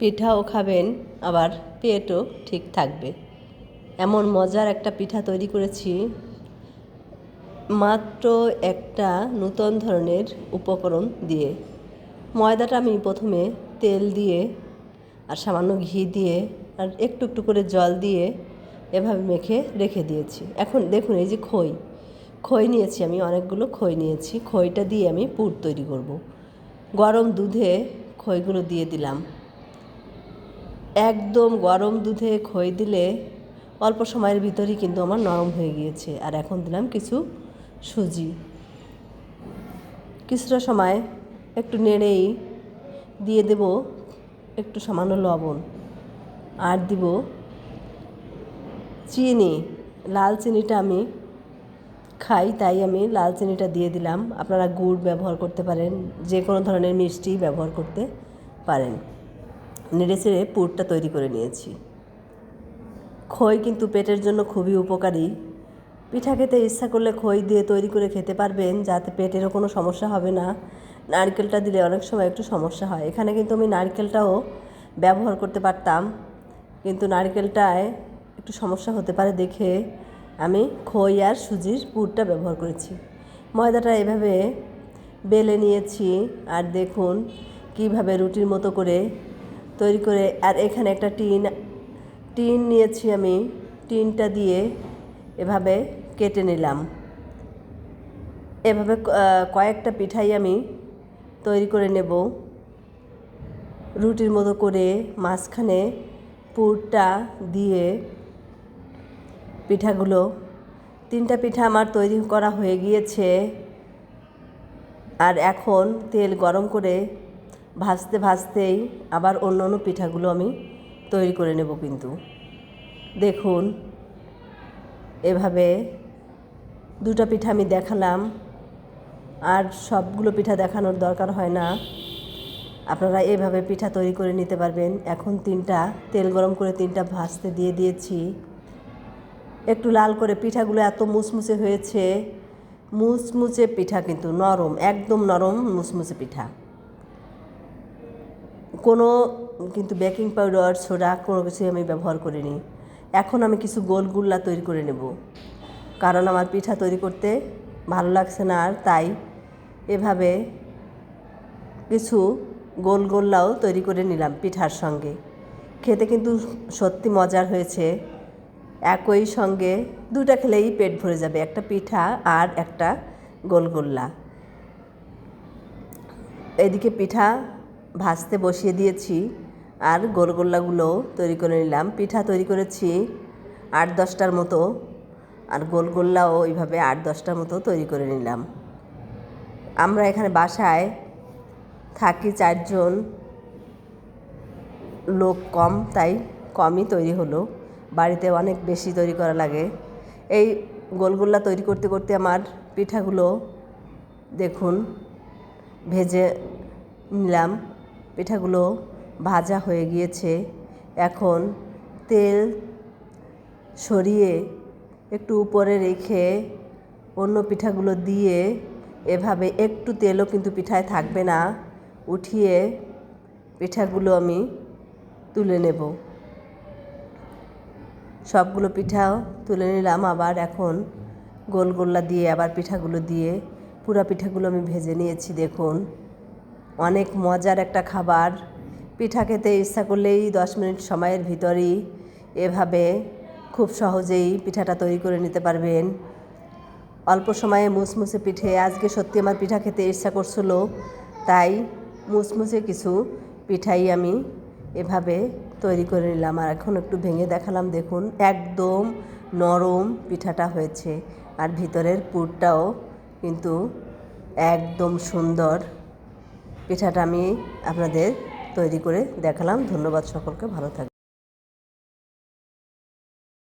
পিঠাও খাবেন, আবার পেটও ঠিক থাকবে। এমন মজার একটা পিঠা তৈরি করেছি, মাত্র একটা নতুন ধরনের উপকরণ দিয়ে। ময়দাটা আমি প্রথমে তেল দিয়ে আর সামান্য ঘি দিয়ে আর একটু একটু করে জল দিয়ে এভাবে মেখে রেখে দিয়েছি। এখন দেখুন, এই যে খই নিয়েছি, আমি অনেকগুলো খই নিয়েছি। খইটা দিয়ে আমি পুর তৈরি করব। গরম দুধে খইগুলো দিয়ে দিলাম। একদম গরম দুধে খই দিলে অল্প সময়ের ভিতরেই কিন্তু আমার নরম হয়ে গিয়েছে। আর এখন দিলাম কিছু সুজি। কিছুটা সময় একটু নেড়েই দিয়ে দেব একটু সামান্য লবণ, আর দিব চিনি। লাল চিনিটা আমি খাই, তাই আমি লাল চিনিটা দিয়ে দিলাম। আপনারা গুড় ব্যবহার করতে পারেন, যে কোনো ধরনের মিষ্টি ব্যবহার করতে পারেন। নেড়ে চেড়ে পুরটা তৈরি করে নিয়েছি। খই কিন্তু পেটের জন্য খুবই উপকারী। পিঠা খেতে ইচ্ছা করলে খই দিয়ে তৈরি করে খেতে পারবেন, যাতে পেটেরও কোনো সমস্যা হবে না। নারকেলটা দিলে অনেক সময় একটু সমস্যা হয়। এখানে কিন্তু আমি নারকেলটাও ব্যবহার করতে পারতাম, কিন্তু নারকেলটায় একটু সমস্যা হতে পারে দেখে আমি খই আর সুজির পুরটা ব্যবহার করেছি। ময়দাটা এভাবে বেলে নিয়েছি, আর দেখুন কিভাবে রুটির মতো করে তৈরি করে। আর এখানে একটা টিন নিয়েছি আমি, টিনটা দিয়ে এভাবে কেটে নিলাম। এভাবে কয়েকটা পিঠাই আমি তৈরি করে নেব রুটির মতো করে। মাঝখানে পুরটা দিয়ে পিঠাগুলো, 3টা পিঠা আমার তৈরি করা হয়ে গিয়েছে। আর এখন তেল গরম করে ভাজতে ভাজতেই আবার অন্য অন্য পিঠাগুলো আমি তৈরি করে নেব। কিন্তু দেখুন, এভাবে 2টা পিঠা আমি দেখালাম, আর সবগুলো পিঠা দেখানোর দরকার হয় না। আপনারা এভাবে পিঠা তৈরি করে নিতে পারবেন। এখন 3টা তেল গরম করে 3টা ভাজতে দিয়ে দিয়েছি। একটু লাল করে পিঠাগুলো এত মুচমুচে হয়েছে। মুচমুচে পিঠা, কিন্তু নরম, একদম নরম মুচমুচে পিঠা। কোনো কিন্তু বেকিং পাউডার, সোডা কোনো কিছুই আমি ব্যবহার করিনি। এখন আমি কিছু গোল গুল্লা তৈরি করে নেব, কারণ আমার পিঠা তৈরি করতে ভালো লাগছে না। আর তাই এভাবে কিছু গোল গোল্লাও তৈরি করে নিলাম পিঠার সঙ্গে। খেতে কিন্তু সত্যি মজার হয়েছে। একই সঙ্গে 2টা খেলেই পেট ভরে যাবে, একটা পিঠা আর একটা গোলগোল্লা। এদিকে পিঠা ভাজতে বসিয়ে দিয়েছি, আর গোলগোল্লাগুলো তৈরি করে নিলাম। পিঠা তৈরি করেছি 8-10টার মতো, আর গোলগোল্লাও ওইভাবে 8-10টার মতো তৈরি করে নিলাম। আমরা এখানে বাসায় থাকি 4 জন, লোক কম, তাই কমই তৈরি হলো। বাড়িতে অনেক বেশি তৈরি করা লাগে। এই গোলগোল্লা তৈরি করতে করতে আমার পিঠাগুলো দেখুন ভেজে নিলাম। পিঠাগুলো ভাজা হয়ে গিয়েছে। এখন তেল সরিয়ে একটু উপরে রেখে অন্য পিঠাগুলো দিয়ে এভাবে, একটু তেলও কিন্তু পিঠায় থাকবে না, উঠিয়ে পিঠাগুলো আমি তুলে নেব। সবগুলো পিঠাও তুলে নিলাম। আবার এখন গোলগোল্লা দিয়ে আবার পিঠাগুলো দিয়ে পুরা পিঠাগুলো আমি ভেজে নিয়েছি। দেখুন, অনেক মজার একটা খাবার। পিঠা খেতে ইচ্ছা করলেই 10 মিনিট সময়ের ভিতরেই এভাবে খুব সহজেই পিঠাটা তৈরি করে নিতে পারবেন। অল্প সময়ে মুচমুচে পিঠে। আজকে সত্যি আমার পিঠা খেতে ইচ্ছা করছিল, তাই মুচমুচে কিছু পিঠাই আমি এভাবে তৈরি করে নিলাম। আর এখন একটু ভেঙে দেখালাম। দেখুন, একদম নরম পিঠাটা হয়েছে, আর ভিতরের পুরটাও কিন্তু একদম সুন্দর। পিঠাটা আমি আপনাদের তৈরি করে দেখালাম। ধন্যবাদ সকলকে, ভালো থাকবেন।